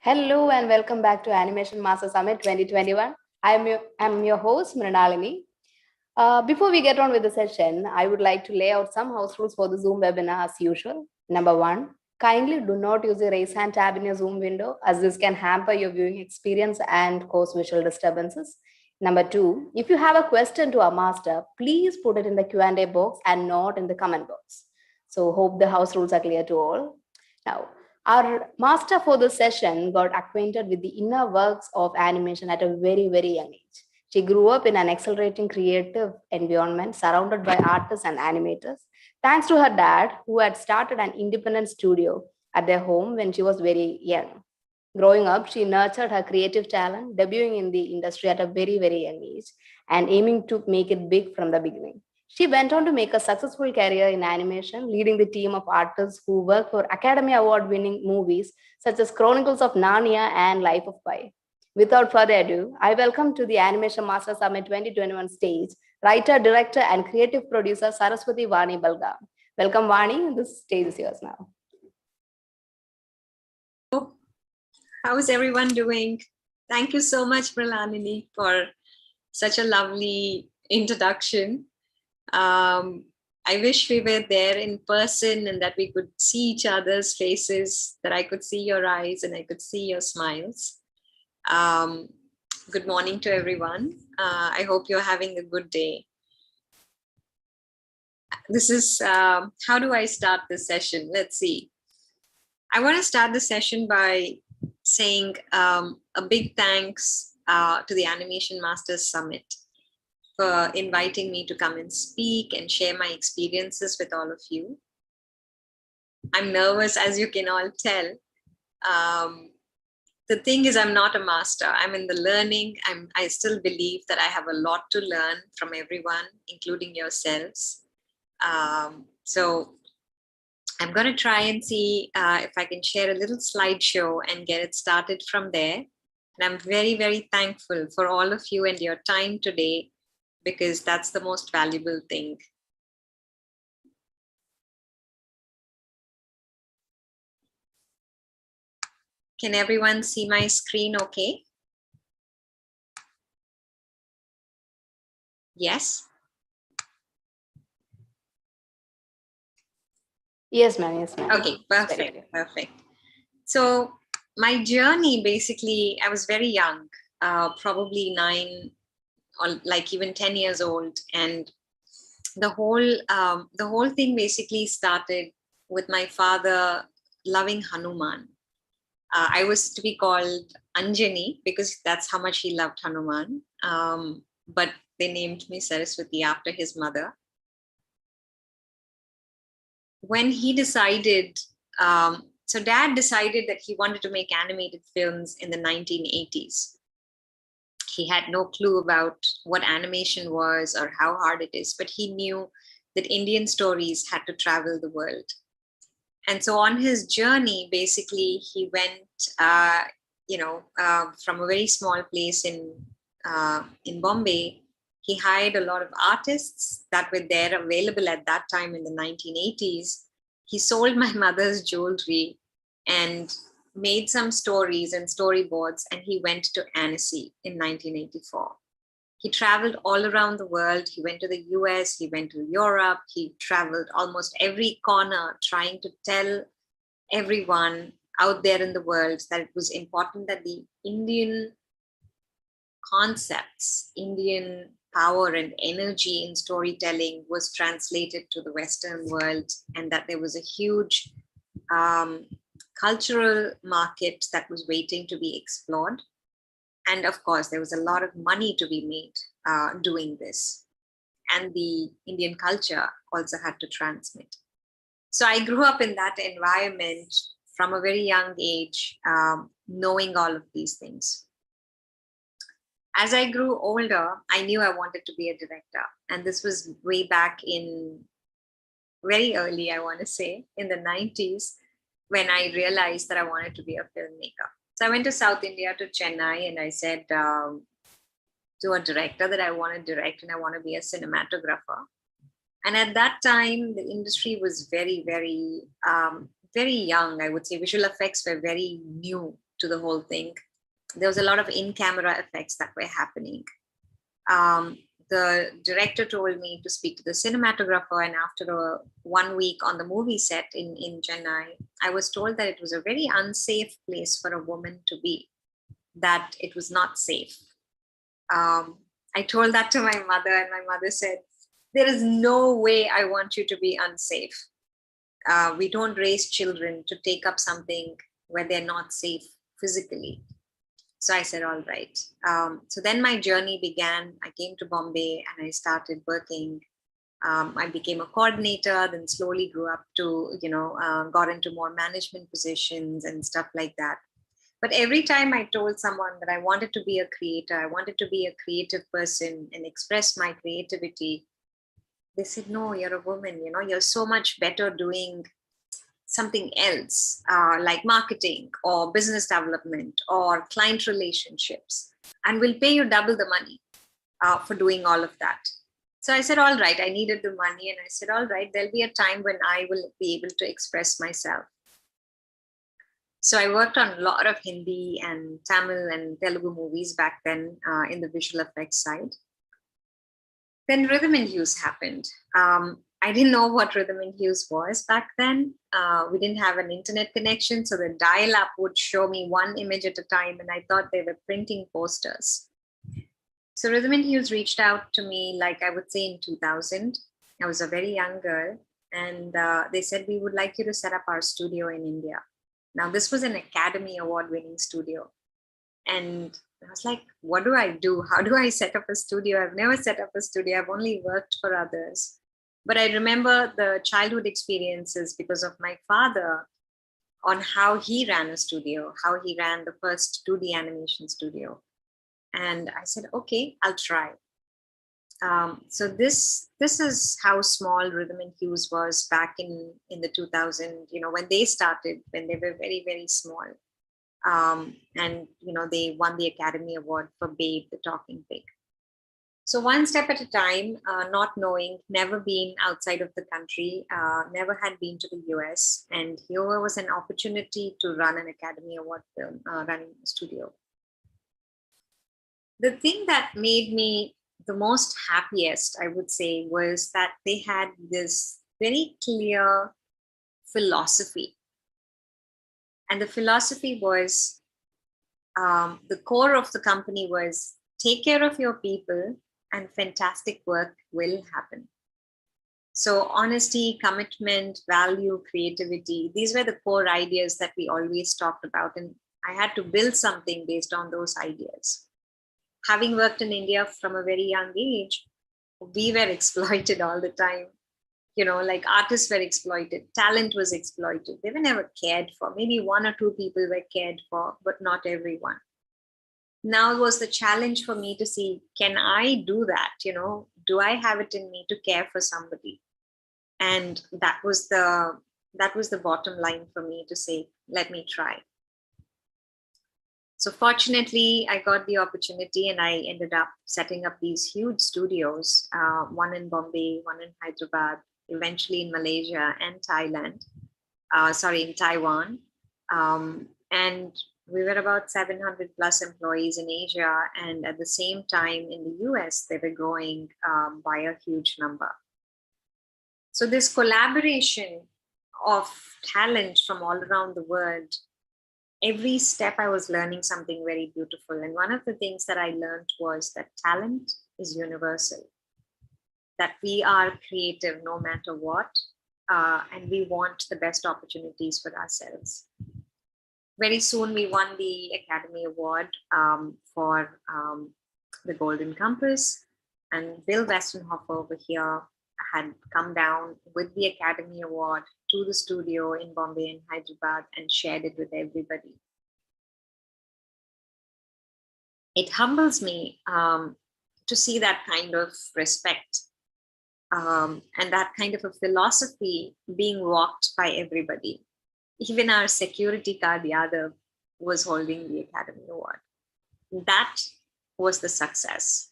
Hello and welcome back to Animation Master Summit 2021. I'm your host, Mrinalini. Before we get on with the session, I would like to lay out some house rules for the Zoom webinar as usual. Number one, kindly do not use the raise hand tab in your Zoom window as this can hamper your viewing experience and cause visual disturbances. Number two, if you have a question to our master, please put it in the Q&A box and not in the comment box. So hope the house rules are clear to all. Now, our master for this session got acquainted with the inner works of animation at a very, very young age. She grew up in an accelerating creative environment surrounded by artists and animators, thanks to her dad, who had started an independent studio at their home when she was very young. Growing up, she nurtured her creative talent, debuting in the industry at a very, very young age and aiming to make it big from the beginning. She went on to make a successful career in animation, leading the team of artists who work for Academy Award winning movies such as Chronicles of Narnia and Life of Pi. Without further ado, I welcome to the Animation Master Summit 2021 stage writer, director, and creative producer Saraswathi Vani Balgam. Welcome, Vani. This stage is yours now. How is everyone doing? Thank you so much, Pralanini, for such a lovely introduction. I wish we were there in person and that we could see each other's faces, that I could see your eyes and I could see your smiles. Good morning to everyone. I hope you're having a good day. This is, how do I start this session? Let's see. I want to start the session by saying a big thanks to the Animation Masters Summit for inviting me to come and speak and share my experiences with all of you. I'm nervous, as you can all tell. The thing is, I'm not a master. I'm in the learning. I still believe that I have a lot to learn from everyone, including yourselves. So I'm going to try and see if I can share a little slideshow and get it started from there. And I'm very, very thankful for all of you and your time today, because that's the most valuable thing. Can everyone see my screen okay? Yes? Yes, ma'am. Yes, ma'am. Okay, perfect, perfect. So my journey, basically, I was very young, probably 9 or like even 10 years old. And the whole thing basically started with my father loving Hanuman. I was to be called Anjani because that's how much he loved Hanuman. But they named me Saraswathi after his mother. When he decided, so dad decided that he wanted to make animated films in the 1980s. He had no clue about what animation was or how hard it is, but he knew that Indian stories had to travel the world. And so on his journey, basically, he went, from a very small place in Bombay. He hired a lot of artists that were there available at that time in the 1980s. He sold my mother's jewelry and made some stories and storyboards, and he went to Annecy in 1984. He traveled all around the world. He went to the US, he went to Europe, he traveled almost every corner trying to tell everyone out there in the world that it was important that the Indian concepts, Indian power and energy in storytelling was translated to the Western world, and that there was a huge cultural market that was waiting to be explored. And of course, there was a lot of money to be made doing this. And the Indian culture also had to transmit. So I grew up in that environment from a very young age, knowing all of these things. As I grew older, I knew I wanted to be a director. And this was way back in very early, I want to say, in the 90s, when I realized that I wanted to be a filmmaker. So I went to South India, to Chennai, and I said to a director that I want to direct and I want to be a cinematographer. And at that time, the industry was very, very, very young, I would say. Visual effects were very new to the whole thing. There was a lot of in-camera effects that were happening. The director told me to speak to the cinematographer, and after 1 week on the movie set in Chennai, I was told that it was a very unsafe place for a woman to be, that it was not safe. I told that to my mother, and my mother said, there is no way I want you to be unsafe. We don't raise children to take up something where they're not safe physically. So I said, all right. So then my journey began. I came to Bombay and I started working. I became a coordinator, then slowly grew up to, got into more management positions and stuff like that. But every time I told someone that I wanted to be a creator, I wanted to be a creative person and express my creativity, they said, no, you're a woman, you're so much better doing something else, like marketing or business development or client relationships, and we'll pay you double the money for doing all of that. So I said, all right, I needed the money. And I said, all right, there'll be a time when I will be able to express myself. So I worked on a lot of Hindi and Tamil and Telugu movies back then in the visual effects side. Then Rhythm and Hues happened. I didn't know what Rhythm and Hues was back then. We didn't have an internet connection, so the dial-up would show me one image at a time, and I thought they were printing posters. So Rhythm and Hues reached out to me, like I would say in 2000. I was a very young girl, and they said, we would like you to set up our studio in India. Now, this was an Academy Award-winning studio. And I was like, what do I do? How do I set up a studio? I've never set up a studio. I've only worked for others. But I remember the childhood experiences because of my father on how he ran a studio, how he ran the first 2D animation studio. And I said, okay, I'll try. So this is how small Rhythm and Hues was back in the 2000, when they started, when they were very, very small. And they won the Academy Award for Babe, the Talking Pig. So one step at a time, not knowing, never been outside of the country, never had been to the US. And here was an opportunity to run an Academy Award film, running a studio. The thing that made me the most happiest, I would say, was that they had this very clear philosophy. And the philosophy was, the core of the company was, take care of your people and fantastic work will happen. So honesty, commitment, value, creativity, these were the core ideas that we always talked about. And I had to build something based on those ideas. Having worked in India from a very young age, we were exploited all the time. Like artists were exploited, talent was exploited. They were never cared for. Maybe one or two people were cared for, but not everyone. Now it was the challenge for me to see, can I do that? Do I have it in me to care for somebody? And that was the bottom line for me to say, let me try. So fortunately, I got the opportunity and I ended up setting up these huge studios, one in Bombay, one in Hyderabad, eventually in Malaysia and in Taiwan. And we were about 700 plus employees in Asia. And at the same time in the US, they were growing by a huge number. So this collaboration of talent from all around the world, every step I was learning something very beautiful. And one of the things that I learned was that talent is universal, that we are creative no matter what, and we want the best opportunities for ourselves. Very soon we won the Academy Award for the Golden Compass, and Bill Westenhofer over here had come down with the Academy Award to the studio in Bombay and Hyderabad and shared it with everybody. It humbles me to see that kind of respect and that kind of a philosophy being walked by everybody. Even our security guard, Yadav, was holding the Academy Award. That was the success.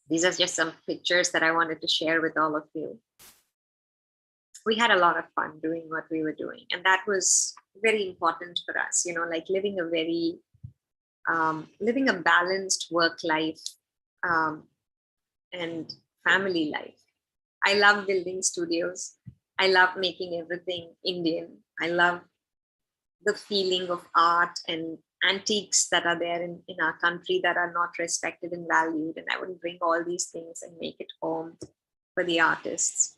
These are just some pictures that I wanted to share with all of you. we had a lot of fun doing what we were doing. And that was very important for us, you know, like living a balanced work life and family life. I love building studios. I love making everything Indian. I love the feeling of art and antiques that are there in our country that are not respected and valued. And I would bring all these things and make it home for the artists.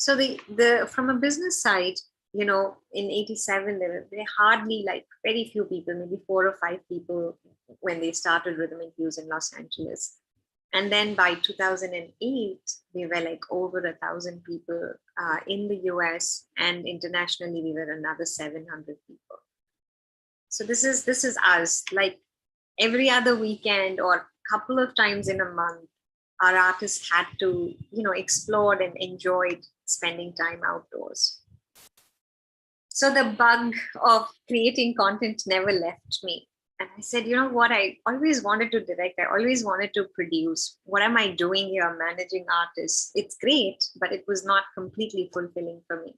So the from a business side, you know, in 87, there were hardly, like very few people, maybe 4 or 5 people when they started Rhythm and Hues in Los Angeles. And then by 2008, we were like over 1,000 people in the US, and internationally, we were another 700 people. So this is us. Like every other weekend or couple of times in a month, our artists had to, you know, explored and enjoyed spending time outdoors. So the bug of creating content never left me. And I said, you know what, I always wanted to direct. I always wanted to produce. What am I doing here? Managing artists. It's great, but it was not completely fulfilling for me.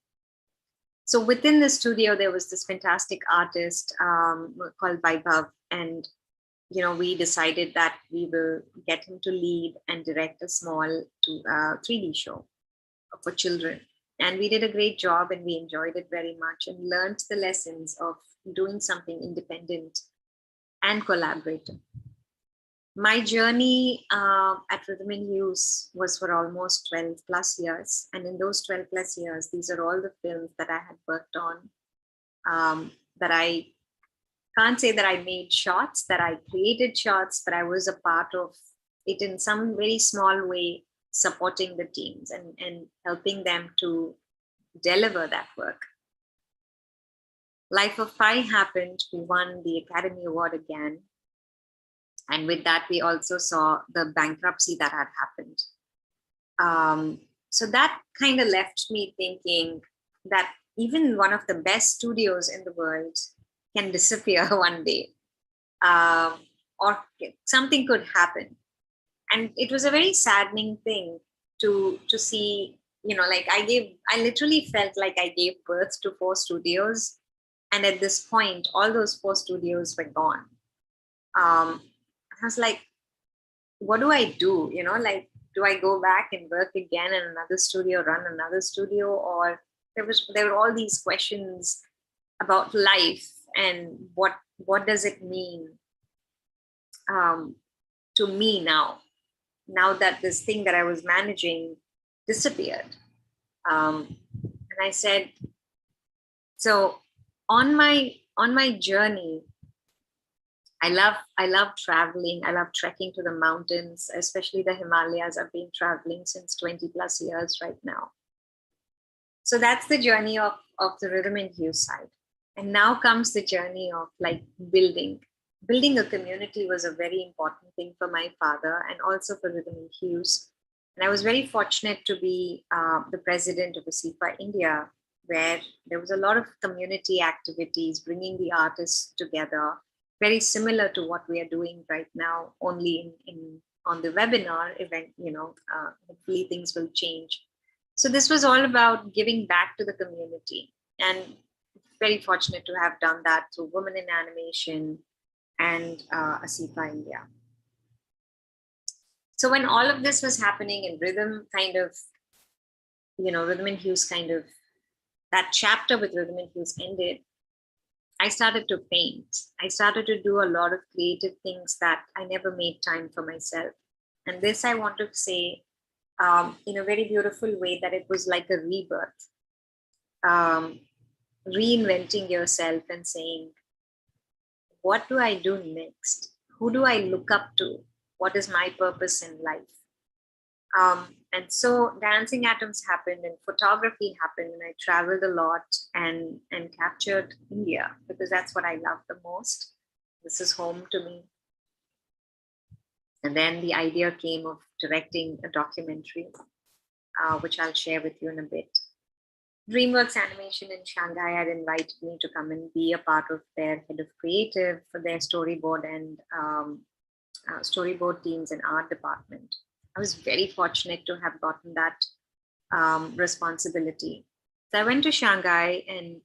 So within the studio, there was this fantastic artist called Vaibhav. And, you know, we decided that we will get him to lead and direct a small 3D show for children. And we did a great job, and we enjoyed it very much and learned the lessons of doing something independent and collaborative. My journey at Rhythm and Hues was for almost 12 plus years. And in those 12 plus years, these are all the films that I had worked on, that I can't say that I made shots, that I created shots, but I was a part of it in some very small way, supporting the teams and helping them to deliver that work. Life of Pi happened. We won the Academy Award again. And with that, we also saw the bankruptcy that had happened. So that kind of left me thinking that even one of the best studios in the world can disappear one day, or something could happen. And it was a very saddening thing to see, you know, like I literally felt like I gave birth to 4 studios. And at this point, all those 4 studios were gone. I was like, what do I do? You know, like, do I go back and work again in another studio, run another studio? Or there were all these questions about life and what does it mean to me now that this thing that I was managing disappeared. And I said, so on my journey, I love traveling. I love trekking to the mountains, especially the Himalayas. I've been traveling since 20 plus years right now. So that's the journey of the Rhythm and Hues side. And now comes the journey of like building a community was a very important thing for my father and also for Rhythm and Hues. And I was very fortunate to be the president of ASIFA India, where there was a lot of community activities, bringing the artists together, very similar to what we are doing right now, only on the webinar event. You know, hopefully things will change. So this was all about giving back to the community, and very fortunate to have done that through Women in Animation and ASIFA India. So when all of this was happening and Rhythm kind of, you know, Rhythm and Hues kind of, that chapter with Rhythm and Hues ended, I started to paint. I started to do a lot of creative things that I never made time for myself. And this I want to say in a very beautiful way, that it was like a rebirth, reinventing yourself and saying, what do I do next? Who do I look up to? What is my purpose in life? And so Dancing Atoms happened and photography happened, and I traveled a lot and captured India because that's what I love the most. This is home to me. And then the idea came of directing a documentary, which I'll share with you in a bit. DreamWorks Animation in Shanghai had invited me to come and be a part of their head of creative for their storyboard and storyboard teams and art department. I was very fortunate to have gotten that responsibility. So I went to Shanghai and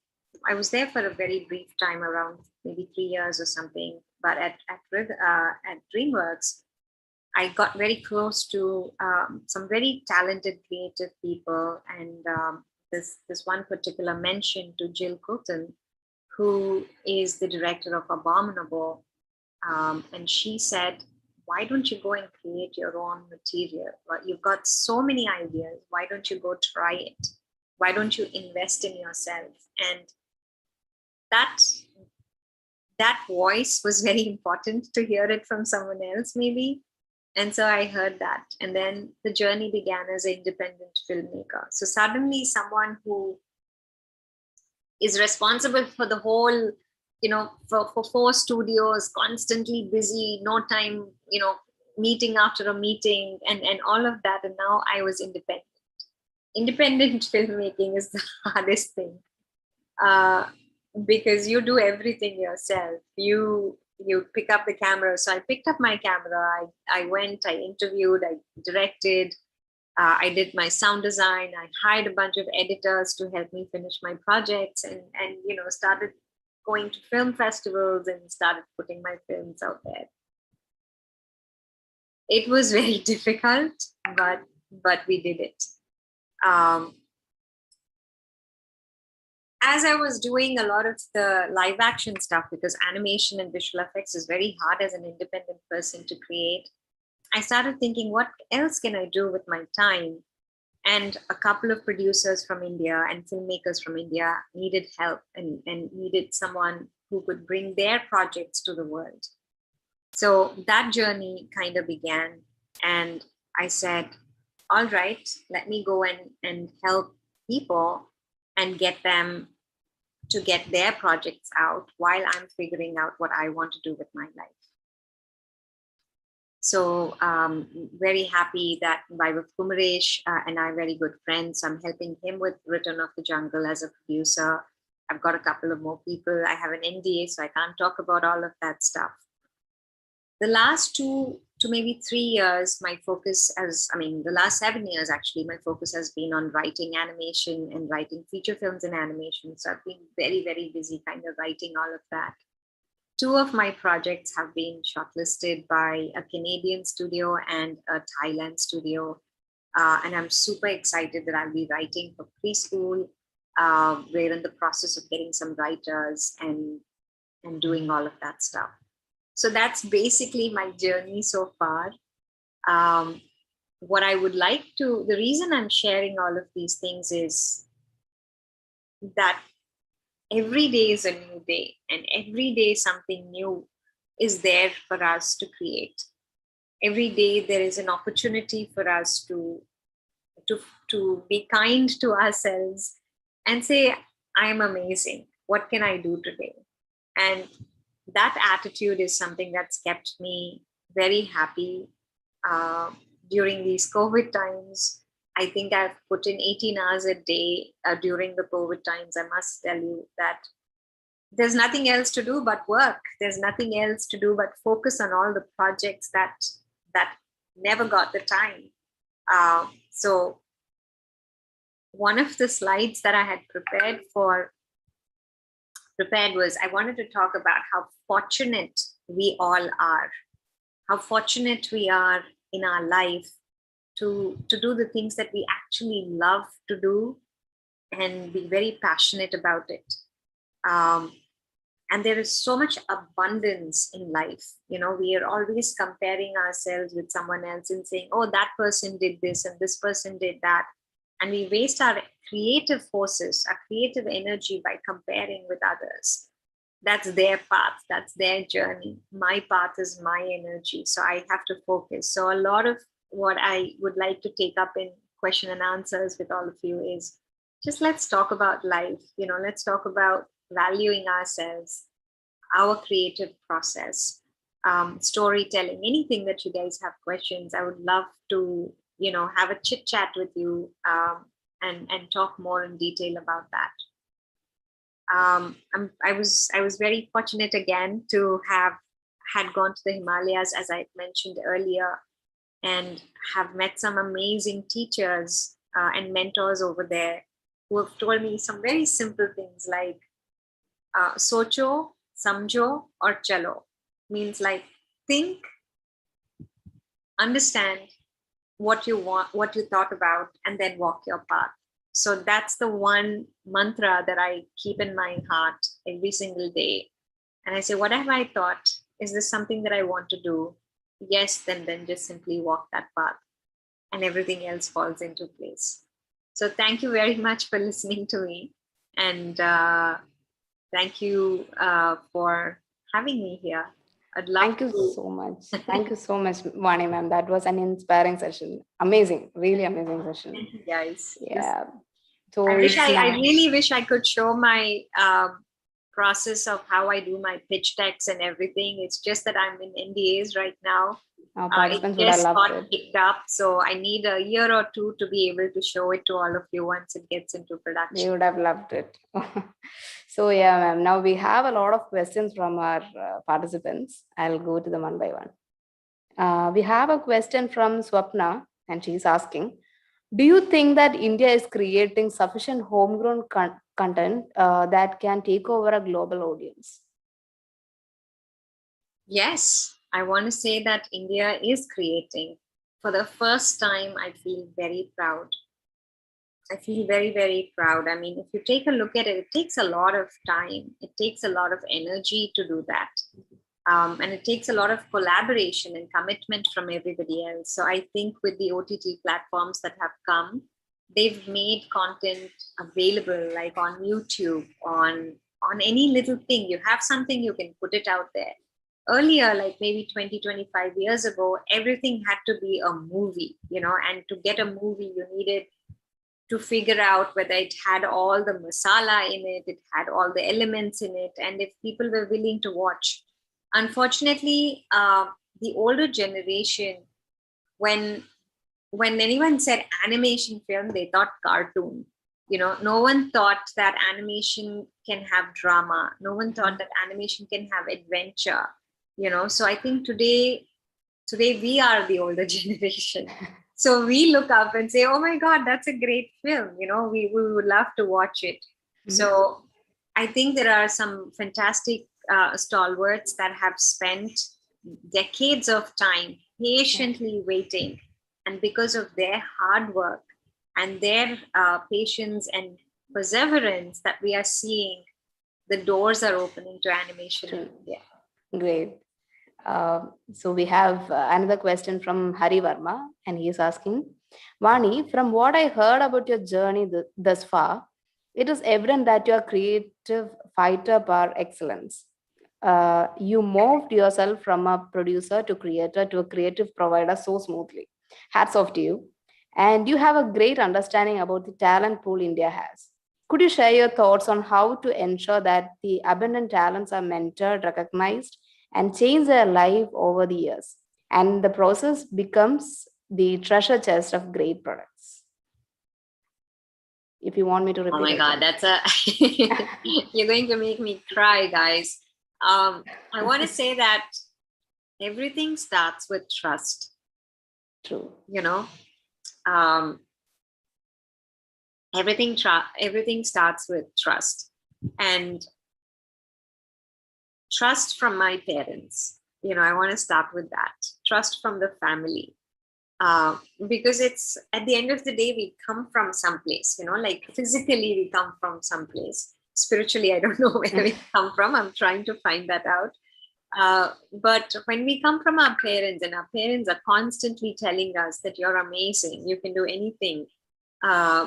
I was there for a very brief time, around maybe 3 years or something. But at DreamWorks, I got very close to some very talented, creative people, and this one particular mention to Jill Coulton, who is the director of Abominable, and she said, "Why don't you go and create your own material? Well, you've got so many ideas. Why don't you go try it? Why don't you invest in yourself?" And that that voice was very important to hear it from someone else, maybe. And so I heard that. And then the journey began as an independent filmmaker. So suddenly someone who is responsible for the whole, for 4 studios, constantly busy, no time, meeting after a meeting and all of that. And now I was independent. Independent filmmaking is the hardest thing. Because you do everything yourself. You pick up the camera. So I picked up my camera. I went, I interviewed, I directed, I did my sound design. I hired a bunch of editors to help me finish my projects, and started going to film festivals and started putting my films out there. It was very difficult, but we did it. As I was doing a lot of the live action stuff, because animation and visual effects is very hard as an independent person to create, I started thinking, what else can I do with my time? And a couple of producers from India and filmmakers from India needed help and needed someone who could bring their projects to the world. So that journey kind of began. And I said, all right, let me go and help people and get them to get their projects out while I'm figuring out what I want to do with my life. So very happy that Vaibhav Kumaresh and I are very good friends. I'm helping him with Return of the Jungle as a producer. I've got a couple of more people. I have an NDA, so I can't talk about all of that stuff. The last 2 to maybe 3 years, my focus the last 7 years actually, my focus has been on writing animation and writing feature films in animation. So I've been very, very busy kind of writing all of that. 2 of my projects have been shortlisted by a Canadian studio and a Thailand studio. And I'm super excited that I'll be writing for preschool. We're in the process of getting some writers and doing all of that stuff. So that's basically my journey so far. What I would like to, the reason I'm sharing all of these things is that every day is a new day, and every day something new is there for us to create. Every day there is an opportunity for us to be kind to ourselves and say, I am amazing. What can I do today? And that attitude is something that's kept me very happy during these COVID times. I think I've put in 18 hours a day during the COVID times. I must tell you that there's nothing else to do but work. There's nothing else to do but focus on all the projects that never got the time. So one of the slides that I had prepared was, I wanted to talk about how fortunate we all are, how fortunate we are in our life to do the things that we actually love to do and be very passionate about it. And there is so much abundance in life. We are always comparing ourselves with someone else and saying, oh, that person did this and this person did that. And we waste our creative forces, our creative energy by comparing with others. That's their path, that's their journey. My path is my energy. So I have to focus. So a lot of what I would like to take up in question and answers with all of you is just, let's talk about life. Let's talk about valuing ourselves, our creative process, storytelling, anything that you guys have questions. I would love to have a chit chat with you and talk more in detail about that. I was very fortunate again to had gone to the Himalayas, as I mentioned earlier, and have met some amazing teachers and mentors over there who have told me some very simple things like socho, samjo, or chalo. Means like think, understand what you want, what you thought about, and then walk your path. So that's the one mantra that I keep in my heart every single day. And I say, what have I thought? Is this something that I want to do? Yes, then just simply walk that path, and everything else falls into place. So thank you very much for listening to me. And thank you for having me here. I'd love Thank you so much. Thank you so much, Vani ma'am. That was an inspiring session. Amazing, really amazing session. Thank you guys. Yeah. So I really wish I could show my process of how I do my pitch decks and everything. It's just that I'm in NDAs right now. our participants It would have just loved got it. picked up, so I need a year or two to be able to show it to all of you once it gets into They production. would have loved it. So yeah, ma'am. Now we have a lot of questions from our participants. I'll go to them one by one. We have a question from Swapna, and she's asking, do you think that India is creating sufficient homegrown content that can take over a global audience? Yes, I want to say that India is creating. For the first time, I feel very proud. I feel very, very proud. I mean, if you take a look at it, it takes a lot of time. It takes a lot of energy to do that. And it takes a lot of collaboration and commitment from everybody else. So I think with the OTT platforms that have come, they've made content available, like on YouTube, on any little thing. You have something, you can put it out there. Earlier, like maybe 20, 25 years ago, everything had to be a movie, and to get a movie, you needed to figure out whether it had all the masala in it, it had all the elements in it, and if people were willing to watch. Unfortunately, the older generation, when anyone said animation film, they thought cartoon. No one thought that animation can have drama. No one thought that animation can have adventure. So I think today we are the older generation. So we look up and say, oh my God, that's a great film. We would love to watch it. Mm-hmm. So I think there are some fantastic stalwarts that have spent decades of time patiently waiting. And because of their hard work and their patience and perseverance, that we are seeing the doors are opening to animation in India. Great. So we have another question from Hari Varma, and he is asking, Vani, from what I heard about your journey thus far, it is evident that you are creative fighter par excellence. You moved yourself from a producer to creator to a creative provider so smoothly. Hats off to you. And you have a great understanding about the talent pool India has. Could you share your thoughts on how to ensure that the abundant talents are mentored, recognized, and change their life over the years, and the process becomes the treasure chest of great products? If you want me to repeat. Oh my God, that's you're going to make me cry, guys. I want to say that everything starts with trust. True. Everything starts with trust, and trust from my parents. I want to start with that. Trust from the family. Because it's at the end of the day, we come from someplace, like physically we come from someplace. Spiritually, I don't know where we come from. I'm trying to find that out. But when we come from our parents, and our parents are constantly telling us that you're amazing, you can do anything,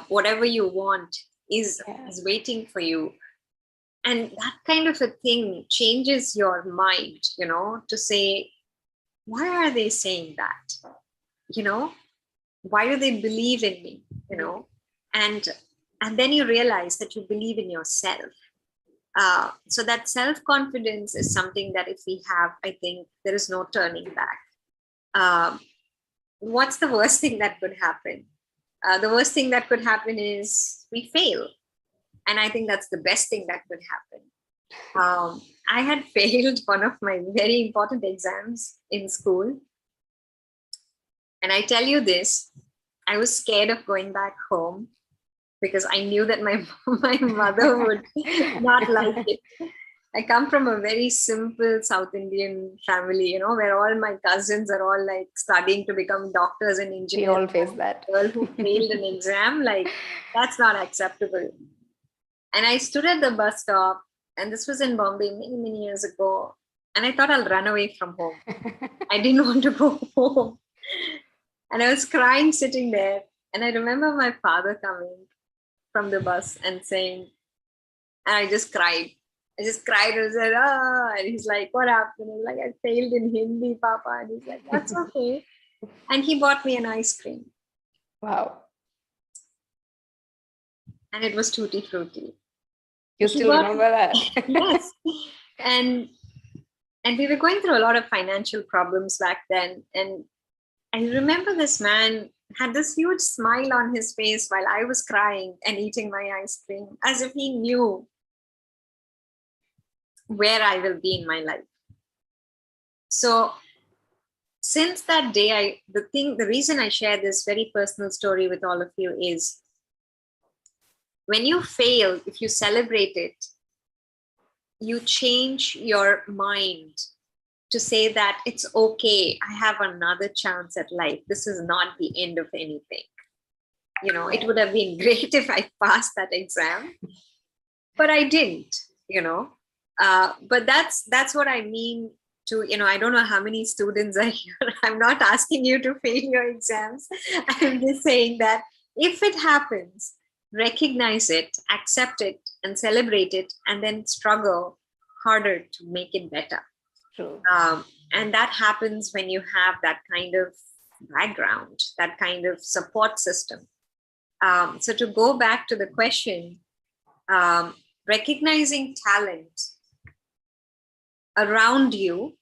whatever you want is waiting for you. And that kind of a thing changes your mind, to say, why are they saying that? Why do they believe in me? And then you realize that you believe in yourself. So that self-confidence is something that if we have, I think there is no turning back. What's the worst thing that could happen? The worst thing that could happen is we fail. And I think that's the best thing that could happen. I had failed one of my very important exams in school. And I tell you this, I was scared of going back home because I knew that my mother would not like it. I come from a very simple South Indian family, where all my cousins are all like studying to become doctors and engineers. We all face that. Girl who failed an exam, like that's not acceptable. And I stood at the bus stop, and this was in Bombay many, many years ago. And I thought I'll run away from home. I didn't want to go home. And I was crying sitting there. And I remember my father coming from the bus and saying, and I just cried. I just cried and said, oh, and he's like, what happened? I was like, I failed in Hindi, Papa. And he's like, that's okay. And he bought me an ice cream. Wow. And it was tutti frutti. You still remember that? Yes. And we were going through a lot of financial problems back then. And I remember this man had this huge smile on his face while I was crying and eating my ice cream, as if he knew where I will be in my life. So since that day, the reason I share this very personal story with all of you is when you fail, if you celebrate it, you change your mind to say that it's okay. I have another chance at life. This is not the end of anything. It would have been great if I passed that exam, but I didn't, but that's what I mean to, I don't know how many students are here. I'm not asking you to fail your exams. I'm just saying that if it happens, recognize it, accept it, and celebrate it, and then struggle harder to make it better. True. And that happens when you have that kind of background, that kind of support system. So to go back to the question, recognizing talent around you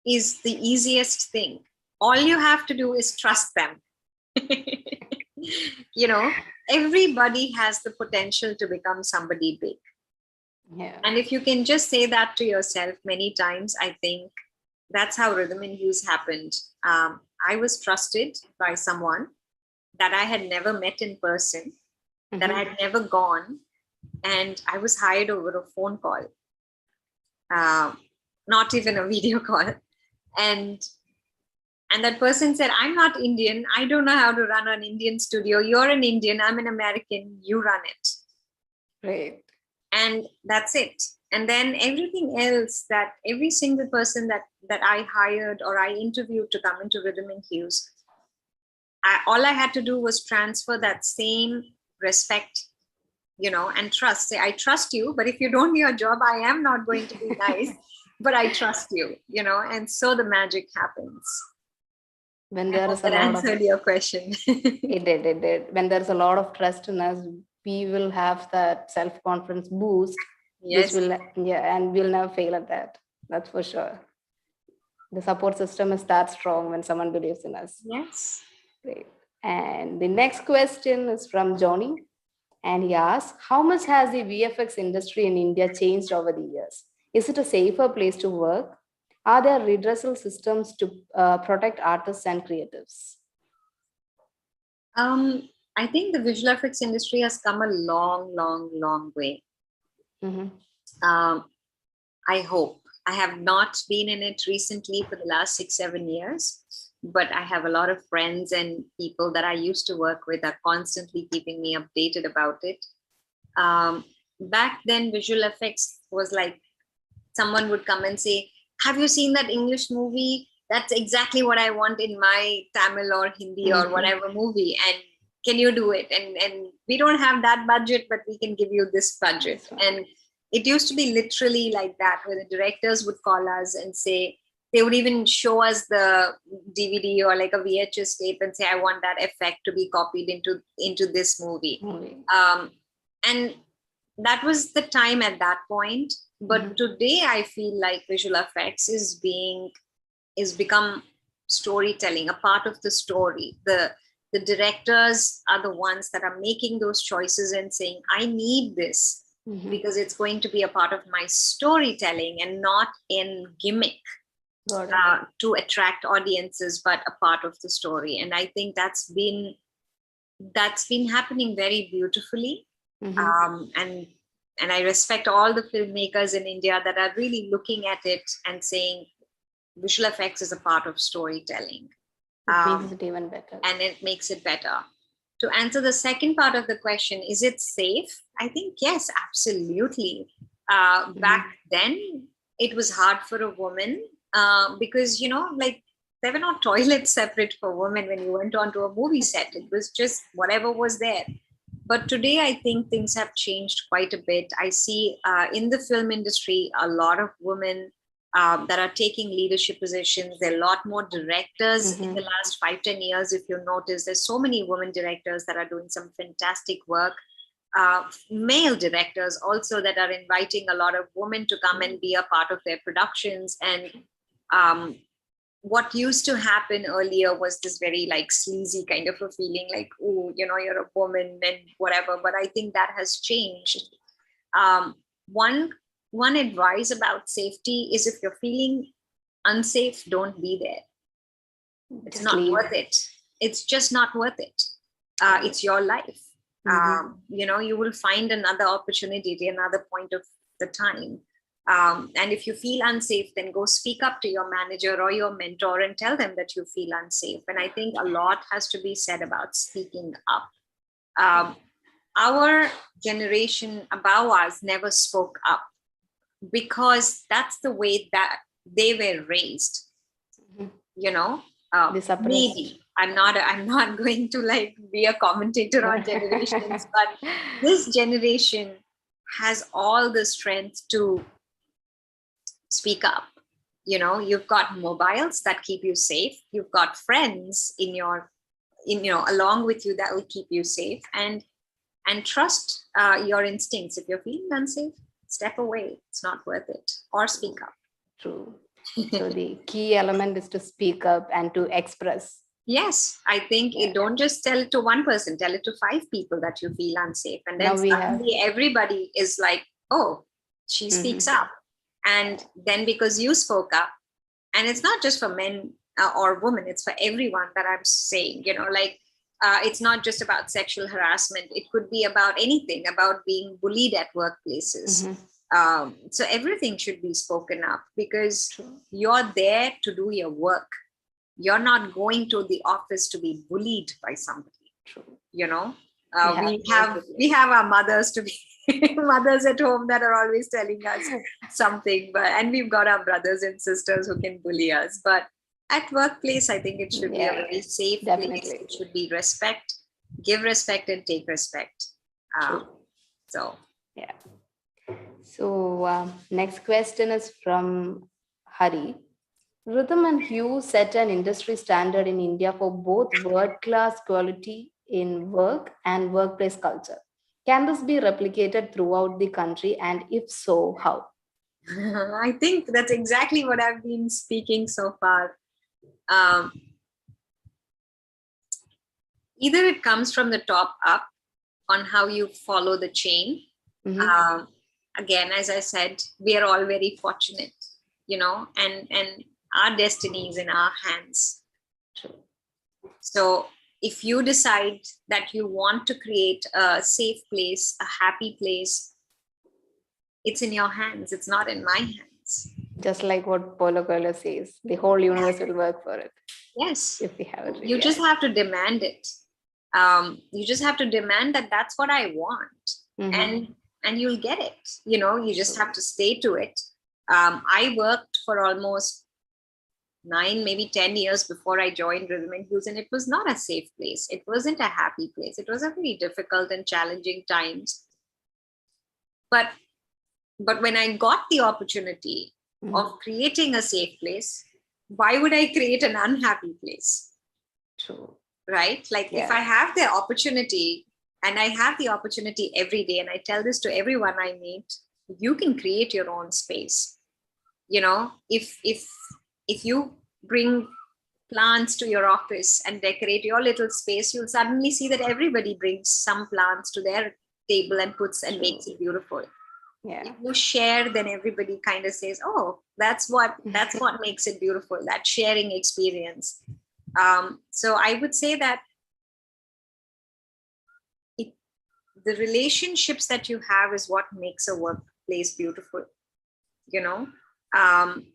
is the easiest thing. All you have to do is trust them. Everybody has the potential to become somebody big. Yeah. And if you can just say that to yourself many times, I think that's how Rhythm and Hues happened. I was trusted by someone that I had never met in person, that I had never gone, and I was hired over a phone call, not even a video call. And that person said, I'm not Indian. I don't know how to run an Indian studio. You're an Indian. I'm an American. You run it. Right. And that's it. And then everything else, that every single person that I hired or I interviewed to come into Rhythm and Hues, all I had to do was transfer that same respect, and trust. Say, I trust you, but if you don't do your job, I am not going to be nice, but I trust you, and so the magic happens. When there is that answered your question. It did. When there's a lot of trust in us, we will have that self-confidence boost. Yes. And we'll never fail at that. That's for sure. The support system is that strong when someone believes in us. Yes. Great. And the next question is from Johnny. And he asks, how much has the VFX industry in India changed over the years? Is it a safer place to work? Are there redressal systems to protect artists and creatives? I think the visual effects industry has come a long, long, long way. I hope. I have not been in it recently for the last 6-7 years, but I have a lot of friends and people that I used to work with are constantly keeping me updated about it. Back then, visual effects was like someone would come and say, have you seen that English movie? That's exactly what I want in my Tamil or Hindi or whatever movie. And can you do it? And we don't have that budget, but we can give you this budget. And it used to be literally like that, where the directors would call us and say, they would even show us the DVD or like a VHS tape and say, I want that effect to be copied into this movie. And that was the time at that point. But today I feel like visual effects is become storytelling, a part of the story. The directors are the ones that are making those choices and saying, I need this because it's going to be a part of my storytelling and not in gimmick. Got it. to attract audiences, but a part of the story. And I think that's been happening very beautifully. And I respect all the filmmakers in India that are really looking at it and saying visual effects is a part of storytelling. It makes it even better. And it makes it better. To answer the second part of the question, is it safe? I think yes, absolutely. Back then, it was hard for a woman because, like, there were not toilets separate for women when you went onto a movie set. It was just whatever was there. But today, I think things have changed quite a bit. I see in the film industry a lot of women that are taking leadership positions. There are a lot more directors in the last 5-10 years. If you notice, there's so many women directors that are doing some fantastic work. Male directors also that are inviting a lot of women to come and be a part of their productions. And what used to happen earlier was this very like sleazy kind of a feeling like, oh, you're a woman and whatever. But I think that has changed. One advice about safety is, if you're feeling unsafe, don't be there. It's not worth it. It's just not worth it. It's your life. You will find another opportunity, another point of the time. And if you feel unsafe, then go speak up to your manager or your mentor and tell them that you feel unsafe. And I think a lot has to be said about speaking up. Our generation above us never spoke up, because that's the way that they were raised. Maybe I'm not going to like be a commentator on generations, but this generation has all the strength to speak up. You've got mobiles that keep you safe. You've got friends along with you that will keep you safe, and trust your instincts. If you're feeling unsafe, step away. It's not worth it, or speak up. True. So the key element is to speak up and to express. Yes, I think you don't just tell it to one person, tell it to 5 people that you feel unsafe. And then suddenly everybody is like, oh, she speaks up. And then because you spoke up, and it's not just for men or women, it's for everyone that I'm saying, it's not just about sexual harassment. It could be about anything, about being bullied at workplaces. So everything should be spoken up, because you're there to do your work. You're not going to the office to be bullied by somebody. We have our mothers to be mothers at home that are always telling us something, and we've got our brothers and sisters who can bully us. But at workplace, I think it should be a very safe place. It should be respect, give respect and take respect. So next question is from Hari. Rhythm and Hues set an industry standard in India for both world-class quality in work and workplace culture. Can this be replicated throughout the country? And if so, how? I think that's exactly what I've been speaking so far. Either it comes from the top up on how you follow the chain. Again, as I said, we are all very fortunate, and our destiny is in our hands. So if you decide that you want to create a safe place, a happy place, it's in your hands. It's not in my hands. Just like what Paulo Coelho says, the whole universe will work for it. Yes. If we have it. You just have to demand it. You just have to demand that that's what I want. And you'll get it. You just have to stay to it. I worked for almost 9, maybe 10 years before I joined Rhythm and Hues, and it was not a safe place. It wasn't a happy place. It was a very difficult and challenging times. But when I got the opportunity of creating a safe place, why would I create an unhappy place? True. Right? If I have the opportunity, and I have the opportunity every day, and I tell this to everyone I meet, you can create your own space. If you bring plants to your office and decorate your little space, you'll suddenly see that everybody brings some plants to their table and makes it beautiful. Yeah. If you share, then everybody kind of says, oh, that's what makes it beautiful, that sharing experience. So I would say that the relationships that you have is what makes a workplace beautiful. Um,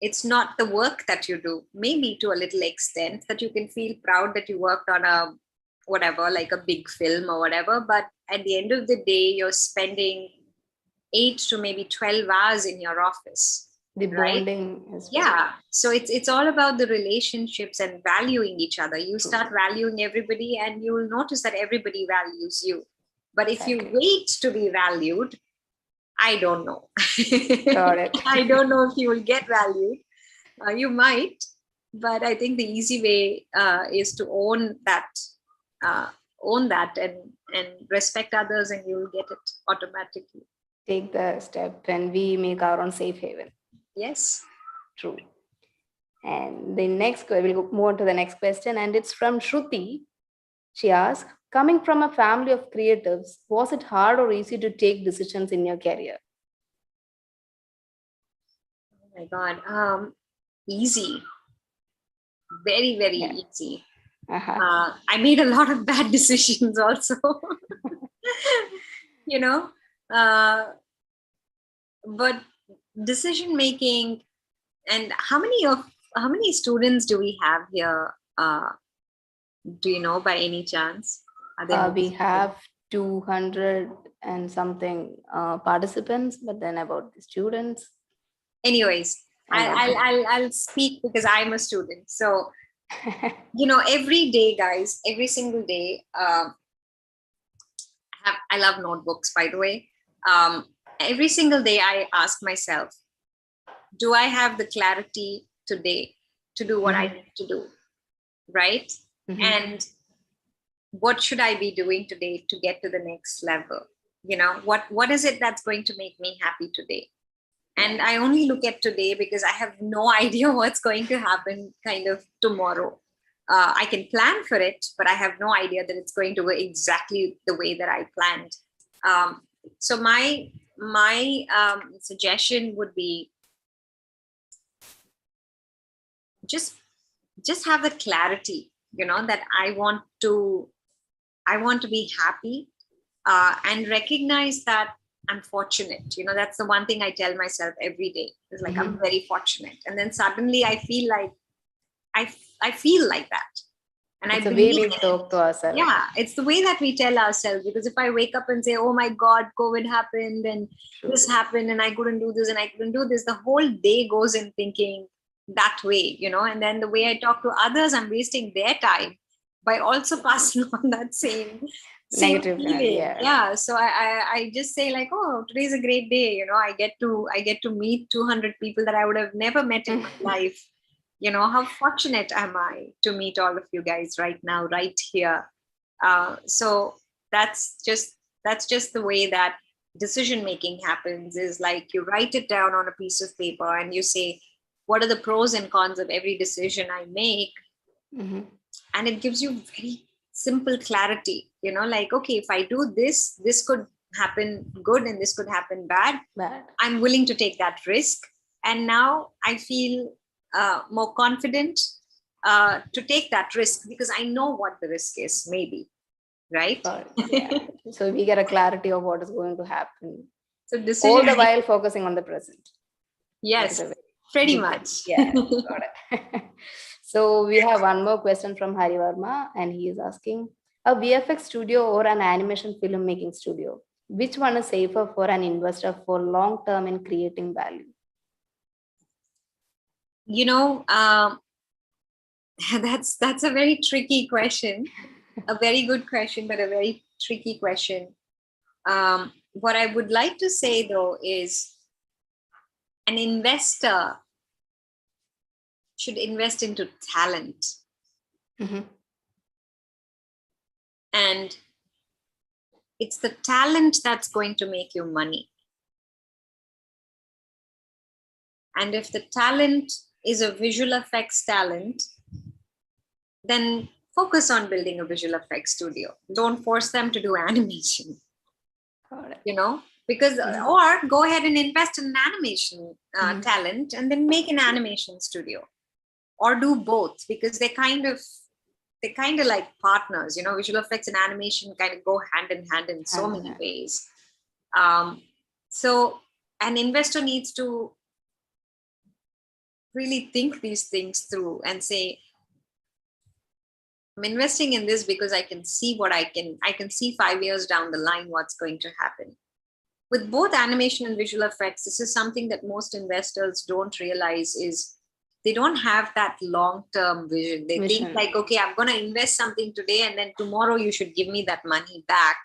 it's not the work that you do, maybe to a little extent that you can feel proud that you worked on a whatever, like a big film or whatever, but at the end of the day, you're spending 8 to maybe 12 hours in your office. The right? bonding is Yeah. So it's all about the relationships and valuing each other. You start valuing everybody and you will notice that everybody values you. But if you wait to be valued, I don't know. Got it. I don't know if you will get valued. You might, but I think the easy way is to own that and respect others, and you will get it automatically. Take the step and we make our own safe haven. Yes. True. And the next, we'll move on to the next question, and it's from Shruti. She asks, coming from a family of creatives, was it hard or easy to take decisions in your career? Oh my God. Easy. Very, very easy. I made a lot of bad decisions also. But decision making, and how many students do we have here? Do you know by any chance? We have 200 and something participants, but then about the students. Anyways, I'll speak because I'm a student. So, every day, guys, every single day, I love notebooks, by the way. Every single day, I ask myself, do I have the clarity today to do what I need to do? Right? And what should I be doing today to get to the next level? What is it that's going to make me happy today? And I only look at today because I have no idea what's going to happen kind of tomorrow. I can plan for it, but I have no idea that it's going to go exactly the way that I planned. So my suggestion would be just have the clarity, that I want to be happy, and recognize that I'm fortunate. That's the one thing I tell myself every day. It's like, I'm very fortunate. And then suddenly I feel like I feel like that. And it's the way we talk to ourselves. Yeah, it's the way that we tell ourselves. Because if I wake up and say, oh my God, COVID happened and this happened and I couldn't do this and I couldn't do this, the whole day goes in thinking that way, and then the way I talk to others, I'm wasting their time by also passing on that same negative feeling. Yeah. So I just say like, oh, today's a great day. I get to meet 200 people that I would have never met in my life. How fortunate am I to meet all of you guys right now, right here. So that's just the way that decision making happens, is like you write it down on a piece of paper and you say, what are the pros and cons of every decision I make? And it gives you very simple clarity, like, okay, if I do this could happen good and this could happen bad. I'm willing to take that risk. And now I feel more confident to take that risk because I know what the risk is, maybe. Right? So we get a clarity of what is going to happen. So all the while focusing on the present. Yes, pretty much. Yeah, got it. So we have one more question from Hari Varma, and he is asking, a VFX studio or an animation filmmaking studio, which one is safer for an investor for long term in creating value? That's a very tricky question. A very good question, but a very tricky question. What I would like to say though is, an investor should invest into talent. And it's the talent that's going to make you money. And if the talent is a visual effects talent, then focus on building a visual effects studio. Don't force them to do animation. Because or go ahead and invest in an animation talent and then make an animation studio, or do both, because they're kind of like partners. Visual effects and animation kind of go hand in hand in so many ways. So an investor needs to really think these things through and say, I'm investing in this because I can see what I can see 5 years down the line what's going to happen. With both animation and visual effects, this is something that most investors don't realize, is they don't have that long-term vision. They think like, okay, I'm going to invest something today and then tomorrow you should give me that money back.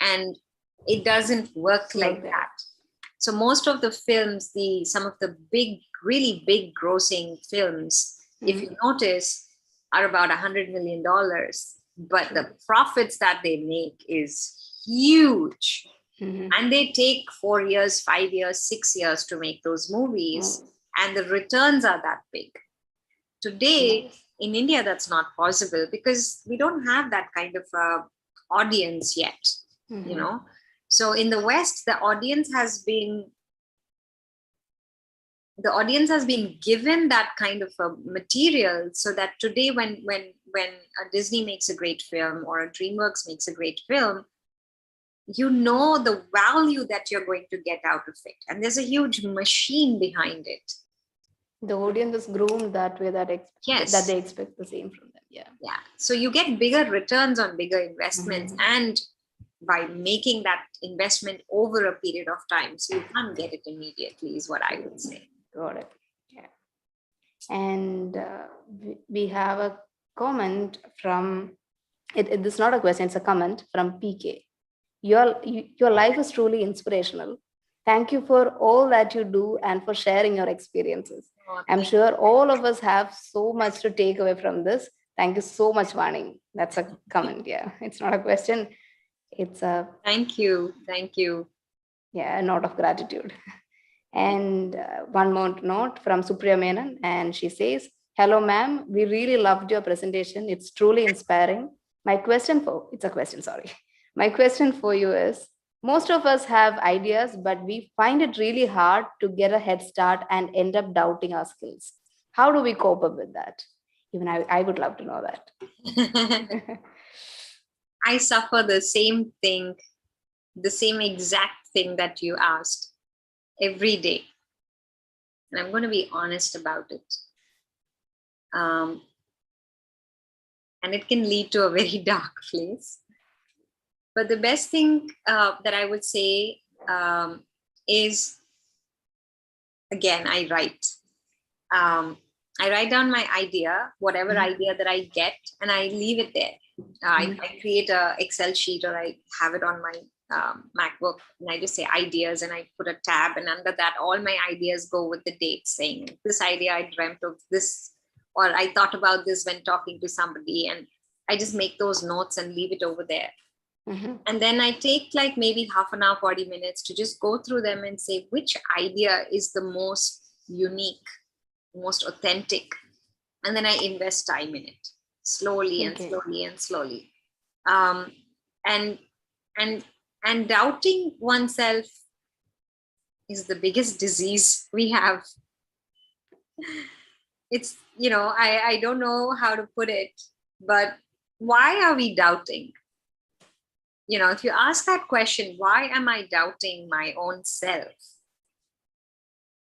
And it doesn't work like that. So most of the films, some of the really big grossing films, if you notice, are about $100 million, but the profits that they make is huge. And they take 4 years, 5 years, 6 years to make those movies, and the returns are that big. Today, in India, that's not possible because we don't have that kind of audience yet, So in the West, the audience has been given that kind of a material, so that today when a Disney makes a great film or a DreamWorks makes a great film, the value that you're going to get out of it. And there's a huge machine behind it. The audience is groomed that way, that they expect the same from them. Yeah. So you get bigger returns on bigger investments, and by making that investment over a period of time. So you can't get it immediately, is what I would say. Got it. Yeah. And we have a comment from, it's not a question, it's a comment from PK. Your life is truly inspirational. Thank you for all that you do and for sharing your experiences. I'm sure all of us have so much to take away from this. Thank you so much, Vani. That's a comment. Yeah, it's not a question. It's a thank you. Yeah, a note of gratitude. And one more note from Supriya Menon, and she says, "Hello, ma'am. We really loved your presentation. It's truly inspiring. My question for you is, most of us have ideas, but we find it really hard to get a head start and end up doubting our skills. How do we cope up with that?" Even I would love to know that. I suffer the same thing, the same exact thing that you asked every day. And I'm going to be honest about it. And it can lead to a very dark place. But the best thing that I would say is, again, I write. I write down my idea, whatever idea that I get, and I leave it there. I create a Excel sheet, or I have it on my MacBook, and I just say ideas, and I put a tab, and under that, all my ideas go with the date, saying this idea I dreamt of this, or I thought about this when talking to somebody, and I just make those notes and leave it over there. And then I take like maybe half an hour, 40 minutes to just go through them and say which idea is the most unique, most authentic. And then I invest time in it slowly and slowly and slowly. And doubting oneself is the biggest disease we have. It's, I don't know how to put it, but why are we doubting? If you ask that question, why am I doubting my own self?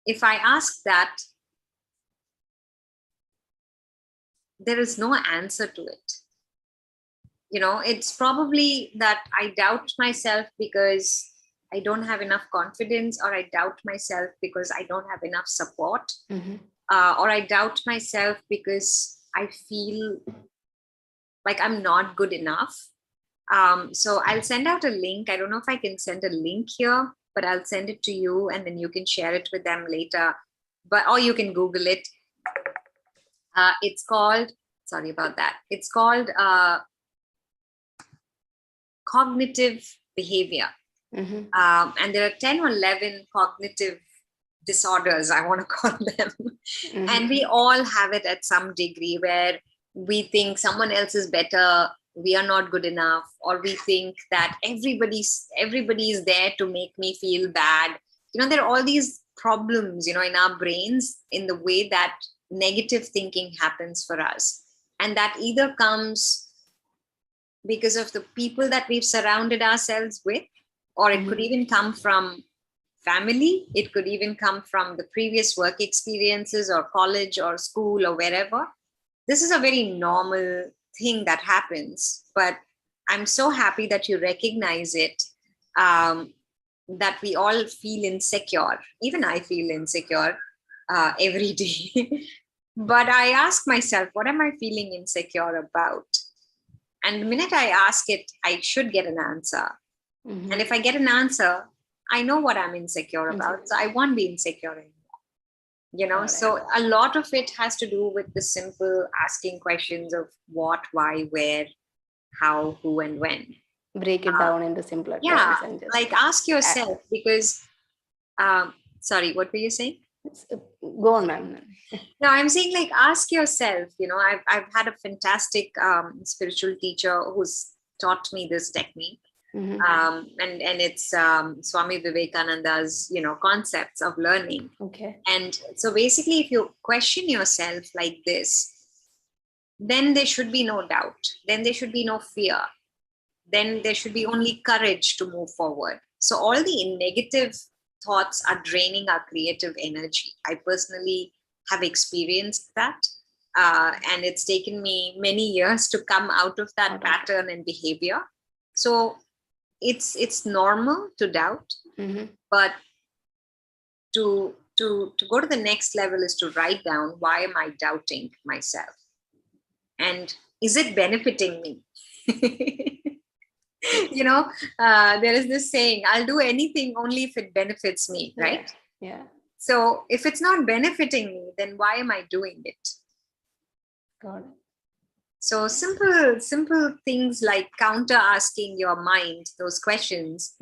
If I ask that, there is no answer to it. It's probably that I doubt myself because I don't have enough confidence, or I doubt myself because I don't have enough support, or I doubt myself because I feel like I'm not good enough. So I'll send out a link. I don't know if I can send a link here, but I'll send it to you and then you can share it with them later. Or you can Google it. It's called, sorry about that. It's called cognitive behavior. And there are 10 or 11 cognitive disorders, I want to call them. And we all have it at some degree, where we think someone else is better we are not good enough, or we think that everybody is there to make me feel bad. There are all these problems, in our brains, in the way that negative thinking happens for us. And that either comes because of the people that we've surrounded ourselves with, or it could even come from family. It could even come from the previous work experiences or college or school or wherever. This is a very normal thing that happens, but I'm so happy that you recognize it, that we all feel insecure. Even I feel insecure every day. But I ask myself, what am I feeling insecure about? And the minute I ask it, I should get an answer. And if I get an answer, I know what I'm insecure about. So I won't be insecure anymore. So a lot of it has to do with the simple asking questions of what, why, where, how, who, and when. Break it down into simpler terms. Yeah, And just like ask yourself, because, sorry, what were you saying? Go on, ma'am. No, I'm saying, like, ask yourself. I've had a fantastic spiritual teacher who's taught me this technique. And it's Swami Vivekananda's concepts of learning. Okay. And so basically, if you question yourself like this, then there should be no doubt, then there should be no fear, then there should be only courage to move forward. So all the negative thoughts are draining our creative energy. I personally have experienced that, and it's taken me many years to come out of that pattern and behavior. So it's normal to doubt, but to go to the next level is to write down, why am I doubting myself, and is it benefiting me? There is this saying, I'll do anything only if it benefits me, right? Yeah. So if it's not benefiting me, then why am I doing it? Got it. So simple things like counter asking your mind those questions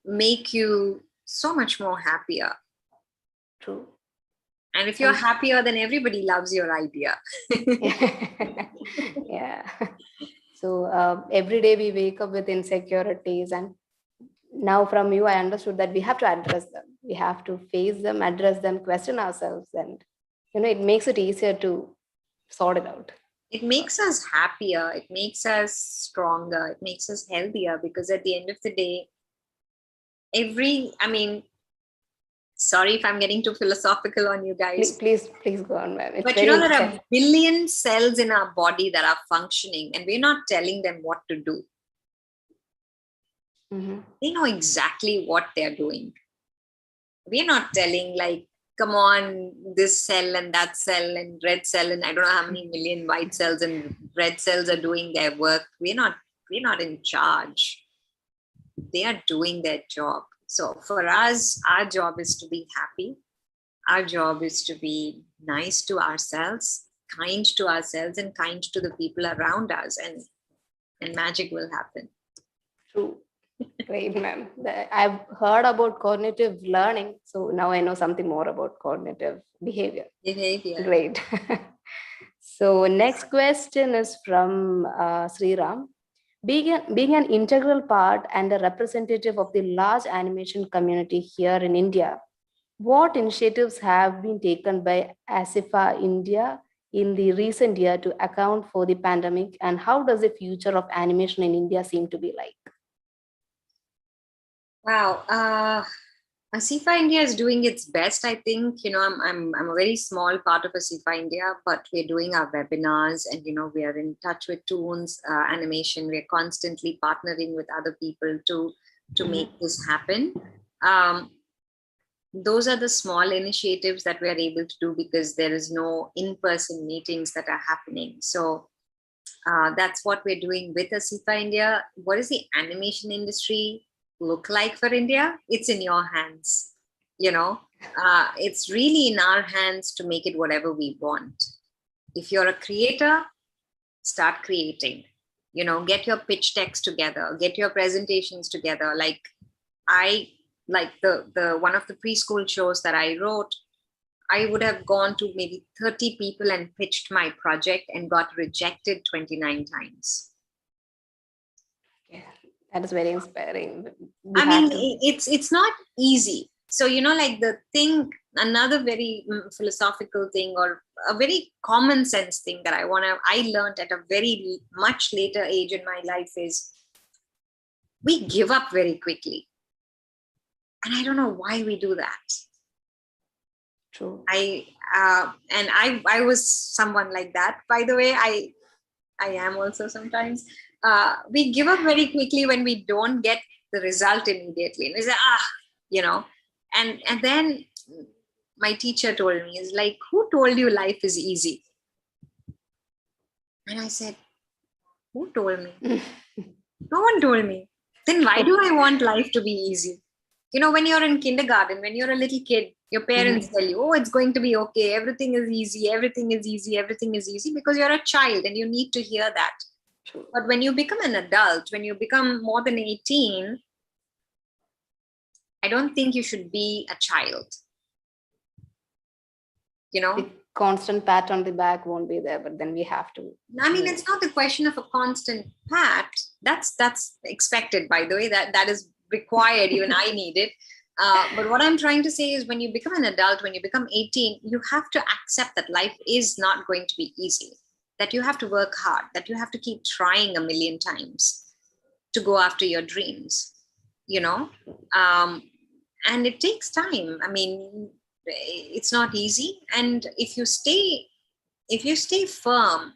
make you so much more happier. True. And if you're happier, then everybody loves your idea. Yeah. So every day we wake up with insecurities, and now from you, I understood that we have to address them. We have to face them, address them, question ourselves, and it makes it easier to sort it out. It makes us happier. It makes us stronger. It makes us healthier, because at the end of the day, sorry if I'm getting too philosophical on you guys. Please go on, ma'am. But there are a billion cells in our body that are functioning, and we're not telling them what to do. They know exactly what they're doing. We're not telling, like, come on, this cell and that cell and red cell and I don't know how many million white cells and red cells are doing their work. We're not in charge. They are doing their job. So for us, our job is to be happy. Our job is to be nice to ourselves, kind to ourselves, and kind to the people around us, and magic will happen. True. Great, ma'am. I've heard about cognitive learning, so now I know something more about cognitive behavior. Great. So next question is from Sriram. Being an integral part and a representative of the large animation community here in India, what initiatives have been taken by ASIFA India in the recent year to account for the pandemic, and how does the future of animation in India seem to be like? Wow, ASIFA India is doing its best. I think I'm a very small part of ASIFA India, but we're doing our webinars, and we are in touch with Toons Animation. We're constantly partnering with other people to make this happen. Those are the small initiatives that we are able to do because there is no in-person meetings that are happening. So that's what we're doing with ASIFA India. What is the animation industry look like for India? It's in your hands. It's really in our hands to make it whatever we want. If you're a creator, start creating. Get your pitch decks together, get your presentations together. Like the one of the preschool shows that I wrote, I would have gone to maybe 30 people and pitched my project and got rejected 29 times. That is very inspiring. I mean, it's not easy. So, like the thing, another very philosophical thing, or a very common sense thing that I learned at a very much later age in my life is we give up very quickly. And I don't know why we do that. True. I was someone like that, by the way. I am also sometimes. We give up very quickly when we don't get the result immediately. And we say, and then my teacher told me, is like, who told you life is easy? And I said, who told me? No one told me. Then why do I want life to be easy? When you're in kindergarten, when you're a little kid, your parents tell you, oh, it's going to be okay. Everything is easy. Everything is easy. Everything is easy, because you're a child and you need to hear that. True. But when you become an adult, when you become more than 18, I don't think you should be a child. The constant pat on the back won't be there, but then we have to. I mean, it's not the question of a constant pat. That's expected, by the way. That is required. Even I need it. But what I'm trying to say is, when you become an adult, when you become 18, you have to accept that life is not going to be easy, that you have to work hard, that you have to keep trying a million times to go after your dreams, and it takes time. I mean, it's not easy. And if you stay firm,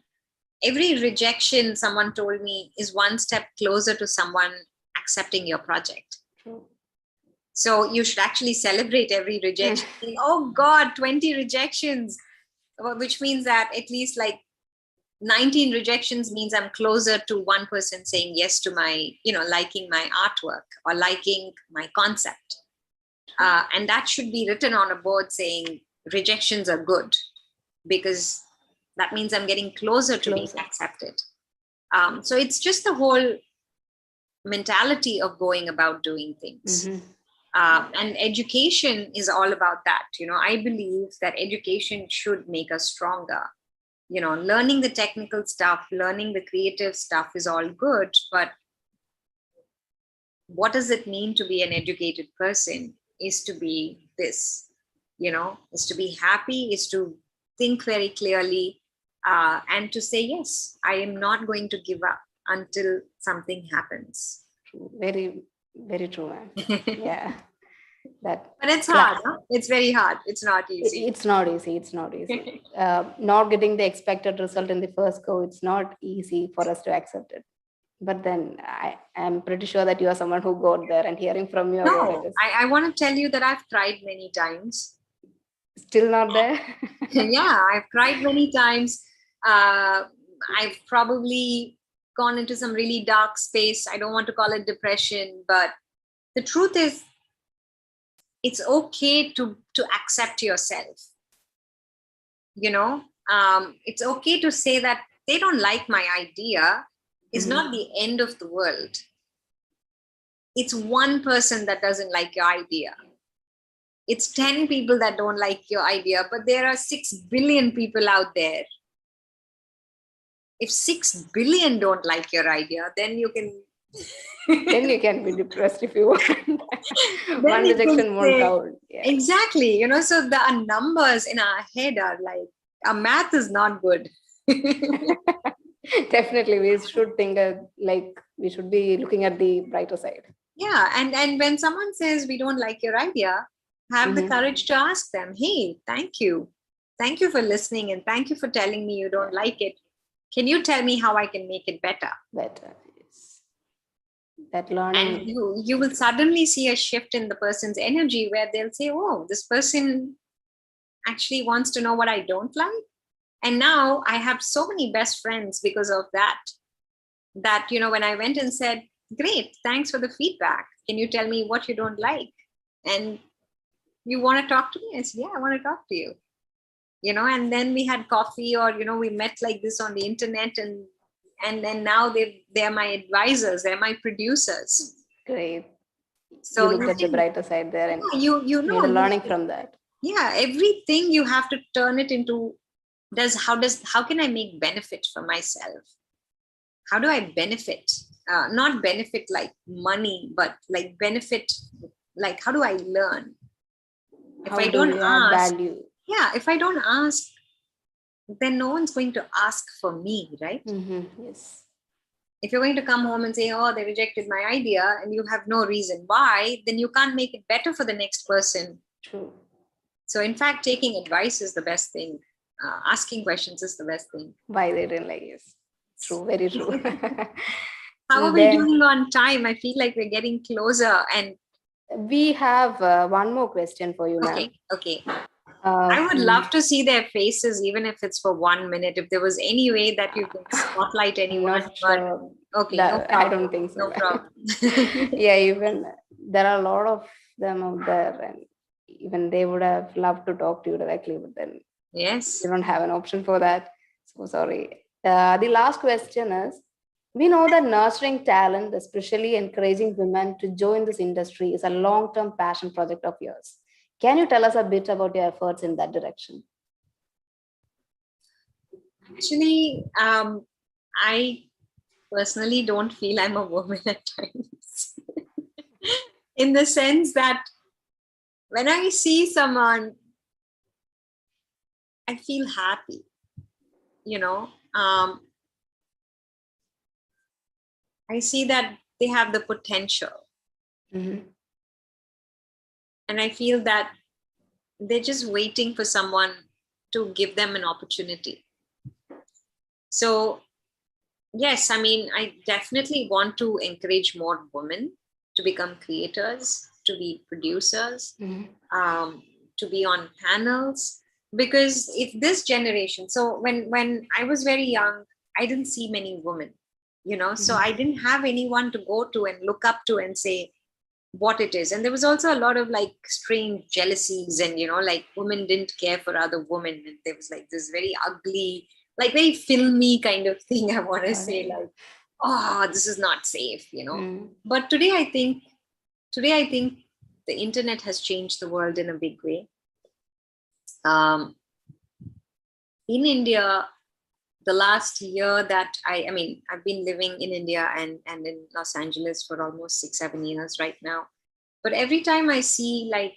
every rejection, someone told me, is one step closer to someone accepting your project. True. So you should actually celebrate every rejection. Oh God, 20 rejections, which means that at least like 19 rejections means I'm closer to one person saying yes to my, liking my artwork or liking my concept. And that should be written on a board saying rejections are good, because that means I'm getting closer to being accepted. So it's just the whole mentality of going about doing things. And education is all about that. I believe that education should make us stronger. Learning the technical stuff, learning the creative stuff is all good, but what does it mean to be an educated person? Is to be this, is to be happy, is to think very clearly, and to say, yes, I am not going to give up until something happens. True. Very, very true, ma'am. Yeah. But it's hard. Huh? It's very hard. It's not easy. It's not easy. Not getting the expected result in the first go, it's not easy for us to accept it. But then I am pretty sure that you are someone who got there, and hearing from you. No, I want to tell you that I've tried many times. Still not there? Yeah, I've tried many times. I've probably gone into some really dark space. I don't want to call it depression, but the truth is, it's okay to accept yourself. It's okay to say that they don't like my idea. Is not the end of the world. It's one person that doesn't like your idea. It's 10 people that don't like your idea, but there are 6 billion people out there. If 6 billion don't like your idea, then you can then you can be depressed if you want. One rejection won't count. Yeah. Exactly. So the numbers in our head are like, our math is not good. Definitely, we should think like we should be looking at the brighter side. Yeah, and when someone says we don't like your idea, have the courage to ask them, hey, thank you for listening, and thank you for telling me you don't like it. Can you tell me how I can make it better? Yes. That learning. And you will suddenly see a shift in the person's energy, where they'll say, oh, this person actually wants to know what I don't like. And now I have so many best friends because of that, when I went and said, great, thanks for the feedback. Can you tell me what you don't like? And you want to talk to me? I said, yeah, I want to talk to you. And then we had coffee, or, we met like this on the internet, and then now they're my advisors, they're my producers. Great. So you look at the brighter side there, and you learning from that. Yeah, everything you have to turn it into, how can I make benefit for myself? How do I benefit? not benefit like money, but like benefit, like how do I learn? If How I do don't you add ask, value? yeah, if I don't ask, then no one's going to ask for me, right? Yes. If you're going to come home and say, oh, they rejected my idea, and you have no reason why, then you can't make it better for the next person. True. So in fact, taking advice is the best thing. Asking questions is the best thing. Why they didn't like yes. True, very true. How are we doing on time? I feel like we're getting closer, and we have one more question for you, ma'am. Okay. I would love to see their faces, even if it's for 1 minute. If there was any way that you could spotlight anyone, sure. Okay, no problem. I don't think so. No problem. Yeah, even there are a lot of them out there, and even they would have loved to talk to you directly, but then yes, you don't have an option for that. So sorry. The last question is, we know that nurturing talent, especially encouraging women to join this industry, is a long-term passion project of yours. Can you tell us a bit about your efforts in that direction? Actually, I personally don't feel I'm a woman at times. In the sense that when I see someone, I feel happy, you know. I see that they have the potential. And I feel that they're just waiting for someone to give them an opportunity. So, yes, I mean, I definitely want to encourage more women to become creators, to be producers, to be on panels. Because if this generation, so when I was very young, I didn't see many women, you know, so I didn't have anyone to go to and look up to and say what it is. And there was also a lot of like strange jealousies, and, you know, like women didn't care for other women. And there was like this very ugly, like very filmy kind of thing, I want to say, like, oh, this is not safe, you know. But today I think the internet has changed the world in a big way. In India, the last year that I mean, I've been living in India and in Los Angeles for almost 6-7 years right now. But every time I see like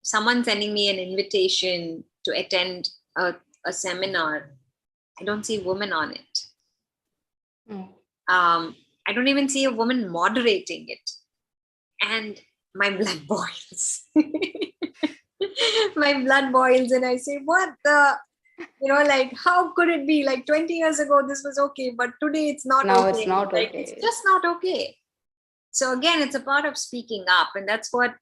someone sending me an invitation to attend a seminar, I don't see women on it. I don't even see a woman moderating it. And my blood boils. My blood boils, and I say, what the, you know, like, how could it be? Like 20 years ago, this was okay, but today it's not okay. It's not like, okay. It's just not okay. So again, it's a part of speaking up, and that's what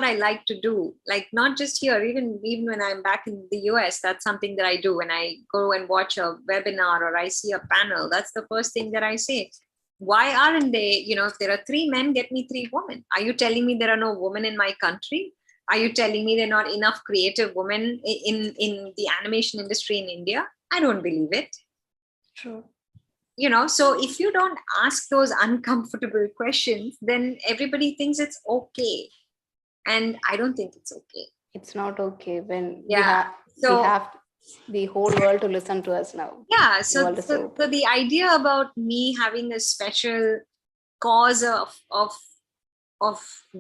I like to do. Like, not just here, even when I'm back in the US, that's something that I do. When I go and watch a webinar or I see a panel, that's the first thing that I say. Why aren't they, you know, if there are 3 men, get me 3 women. Are you telling me there are no women in my country? Are you telling me there are not enough creative women in the animation industry in India? I don't believe it. True. You know, so if you don't ask those uncomfortable questions, then everybody thinks it's okay. And I don't think it's okay. It's not okay when we have the whole world to listen to us now. Yeah. So the idea about me having a special cause of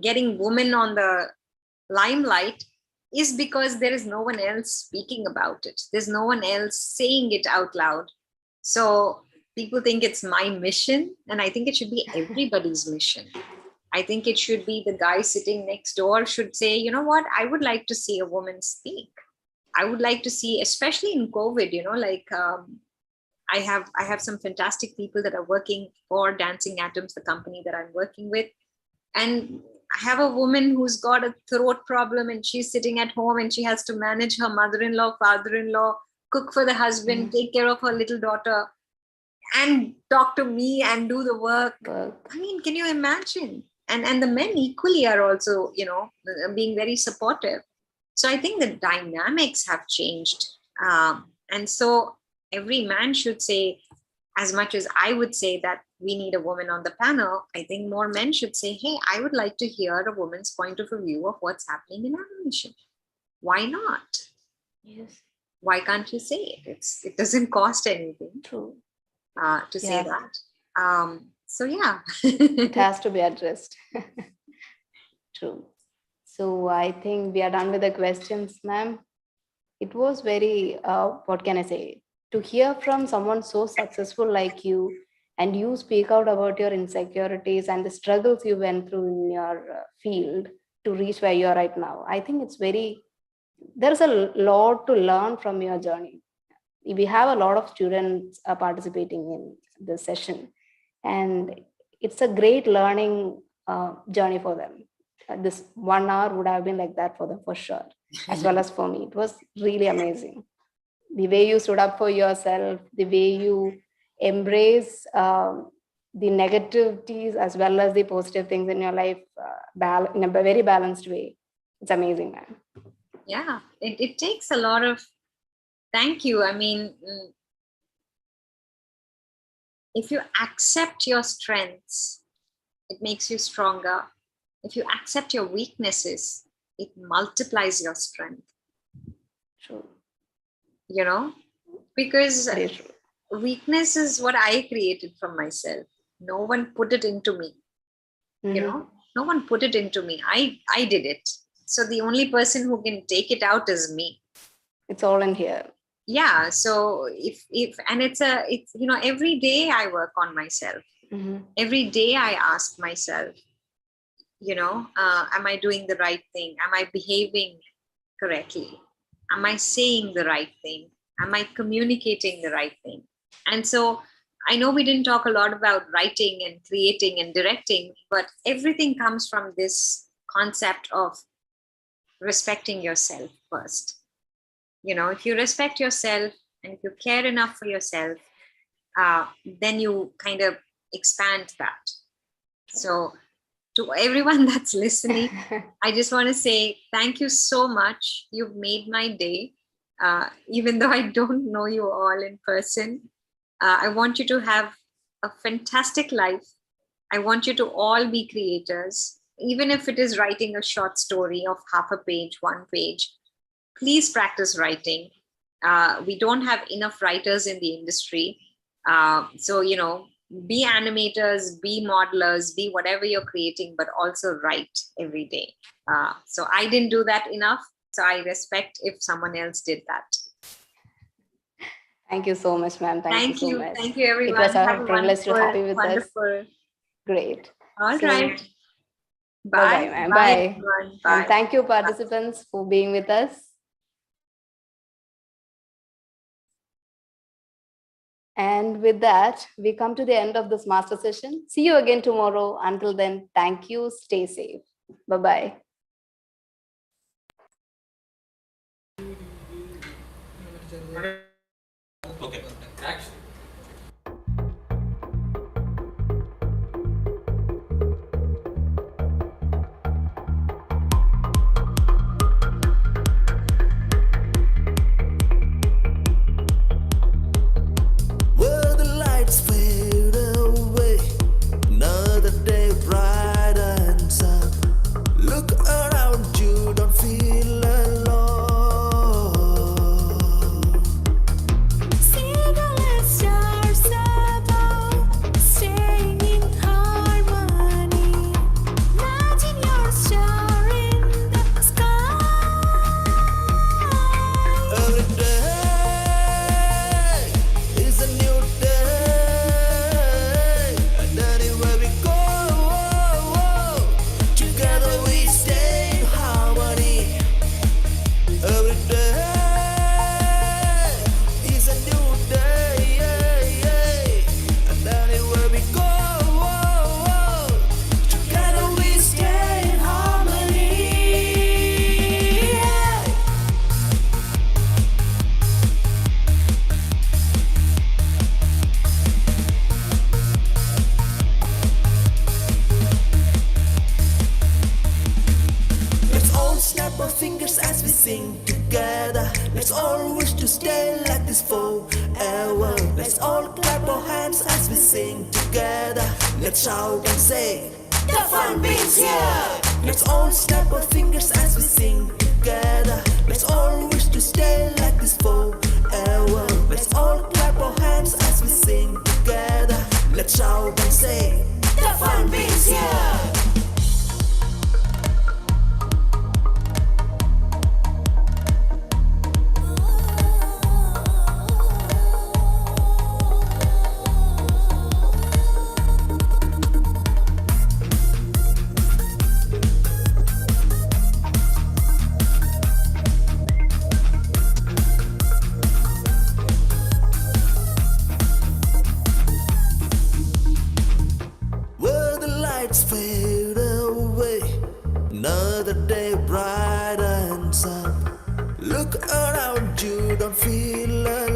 getting women on the limelight is because there is no one else speaking about it. There's no one else saying it out loud. So people think it's my mission, and I think it should be everybody's mission. I think it should be the guy sitting next door should say, you know what, I would like to see a woman speak. I would like to see, especially in COVID, you know, like I have some fantastic people that are working for Dancing Atoms, the company that I'm working with. And I have a woman who's got a throat problem, and she's sitting at home and she has to manage her mother-in-law, father-in-law, cook for the husband, take care of her little daughter, and talk to me and do the work. I mean, can you imagine? And the men equally are also, you know, being very supportive. So I think the dynamics have changed. And so every man should say, as much as I would say that we need a woman on the panel, I think more men should say, hey, I would like to hear a woman's point of view of what's happening in animation. Why not? Yes. Why can't you say it? It doesn't cost anything. True. To say that. So yeah. It has to be addressed. True. So I think we are done with the questions, ma'am. It was very, what can I say? To hear from someone so successful like you, and you speak out about your insecurities and the struggles you went through in your field to reach where you are right now. I think it's very, there's a lot to learn from your journey. We have a lot of students participating in this session, and it's a great learning journey for them. This 1 hour would have been like that for them for sure, as well as for me. It was really amazing. The way you stood up for yourself, the way you embrace the negativities as well as the positive things in your life in a very balanced way. It's amazing, man. Yeah, it takes a lot of, thank you. I mean, if you accept your strengths, it makes you stronger. If you accept your weaknesses, it multiplies your strength. True. You know, because Very true. weakness is what I created from myself. No one put it into me. Mm-hmm. You know, no one put it into me. I did it. So the only person who can take it out is me. It's all in here. Yeah. So if and it's you know, every day I work on myself. Mm-hmm. Every day I ask myself, you know, am I doing the right thing? Am I behaving correctly? Am I saying the right thing? Am I communicating the right thing? And so I know we didn't talk a lot about writing and creating and directing, but everything comes from this concept of respecting yourself first. You know, if you respect yourself and if you care enough for yourself, then you kind of expand that. So to everyone that's listening, I just want to say thank you so much. You've made my day. Even though I don't know you all in person, I want you to have a fantastic life. I want you to all be creators. Even if it is writing a short story of half a page, 1 page, please practice writing. We don't have enough writers in the industry. So, you know, be animators, be modelers, be whatever you're creating, but also write every day. So I didn't do that enough. So I respect if someone else did that. Thank you so much, ma'am. Thank you so much. Thank you, everyone. It was have a privilege to have you with wonderful. us. Great. All right. Bye-bye, ma'am. Bye. Bye. And thank you, participants, for being with us. And with that, we come to the end of this master session. See you again tomorrow. Until then, thank you. Stay safe. Bye-bye. Okay. Action. Where the lights fade away, another day brightens up. Look around you, don't feel alone. See the last stars above, staying in harmony. Imagine your star in the sky. Every day is a new day, and anywhere we go, together we stay in harmony. Every day is a new day, and anywhere we go, together we stay in harmony. Let's all snap our fingers as we sing together. Let's all wish to stay like this forever. Let's all clap our hands as we sing together. Let's shout and say, the fun begins here. Let's all snap our fingers as we sing together. Let's all wish to stay like this forever. Let's all clap our hands as we sing together. together. Let's shout and say, the fun is here. Where the lights fade away, another day brightens up. Look around you, don't feel alone.